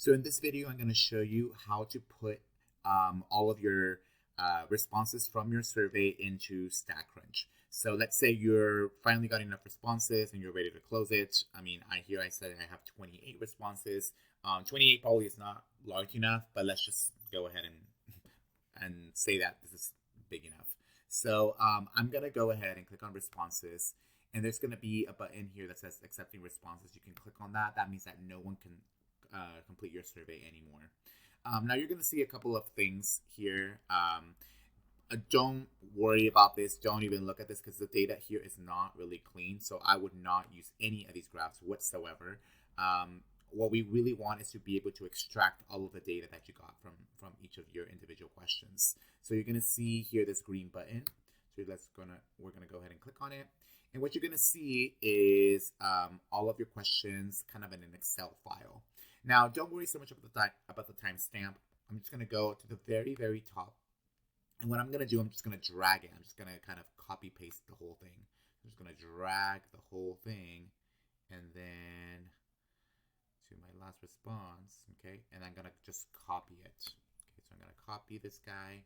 So in this video, I'm going to show you how to put all of your responses from your survey into Statcrunch. So let's say you're finally got enough responses and you're ready to close it. I mean, I said I have 28 responses. 28 probably is not large enough, but let's just go ahead and say that this is big enough. So I'm going to go ahead and click on responses. And there's going to be a button here that says accepting responses. You can click on that. That means that no one can complete your survey anymore. Now you're going to see a couple of things here. Don't worry about this. Don't even look at this because the data here is not really clean. So I would not use any of these graphs whatsoever. What we really want is to be able to extract all of the data that you got from each of your individual questions. So you're going to see here this green button. So we're gonna go ahead and click on it. And what you're going to see is all of your questions kind of in an Excel file. Now, don't worry so much about the timestamp. I'm just going to go to the very, very top. And what I'm going to do, I'm just going to drag it. I'm just going to kind of copy paste the whole thing. I'm just going to drag the whole thing and then to my last response, okay? And I'm going to just copy it. Okay, so I'm going to copy this guy.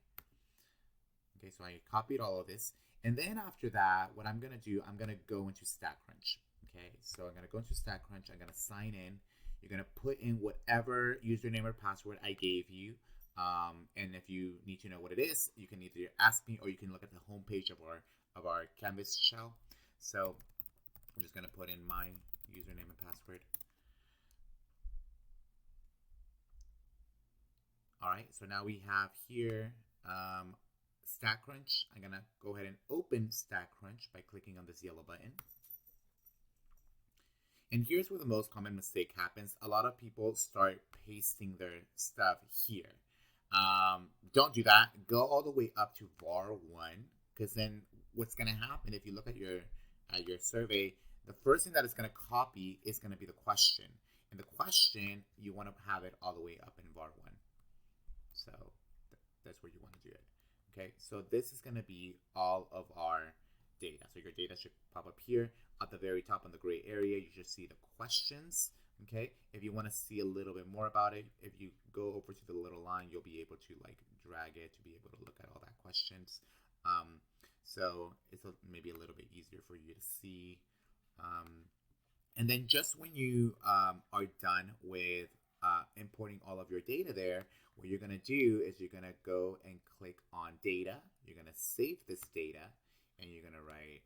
Okay, so I copied all of this. And then after that, what I'm going to do, I'm going to go into Statcrunch. Okay, so I'm going to go into Statcrunch. I'm going to sign in. You're going to put in whatever username or password I gave you. And if you need to know what it is, you can either ask me or you can look at the homepage of our Canvas shell. So I'm just going to put in my username and password. All right, so now we have here Statcrunch. I'm going to go ahead and open Statcrunch by clicking on this yellow button. And here's where the most common mistake happens. A lot of people start pasting their stuff here. Don't do that. Go all the way up to var 1, because then what's going to happen if you look at your survey, the first thing that it's going to copy is going to be the question. And the question, you want to have it all the way up in var 1. So that's where you want to do it. Okay, so this is going to be all of our data. So your data should pop up here. At the very top in the gray area, you should see the questions. Okay, if you want to see a little bit more about it, if you go over to the little line, you'll be able to like drag it to be able to look at all that questions. So it's maybe a little bit easier for you to see. And then just when you are done with importing all of your data there, what you're going to do is you're going to go and click on data. You're going to save this data and you're going to write,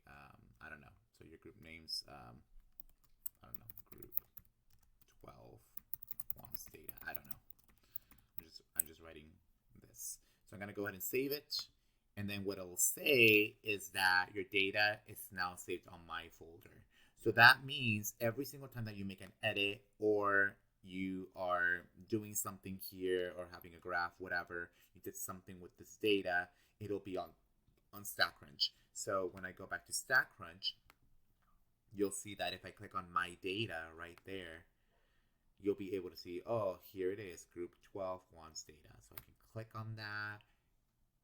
I don't know, so your group names, I don't know, group 12 wants data. I don't know. I'm just writing this. So I'm going to go ahead and save it. And then what it'll say is that your data is now saved on my folder. So that means every single time that you make an edit or you are doing something here or having a graph, whatever, you did something with this data, it'll be on Statcrunch. So when I go back to Statcrunch, you'll see that if I click on my data right there, you'll be able to see, oh, here it is, group 12 wants data. So I can click on that,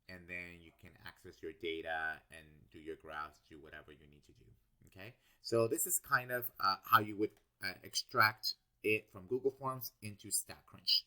and then you can access your data and do your graphs, do whatever you need to do, okay? So this is kind of how you would extract it from Google Forms into Statcrunch.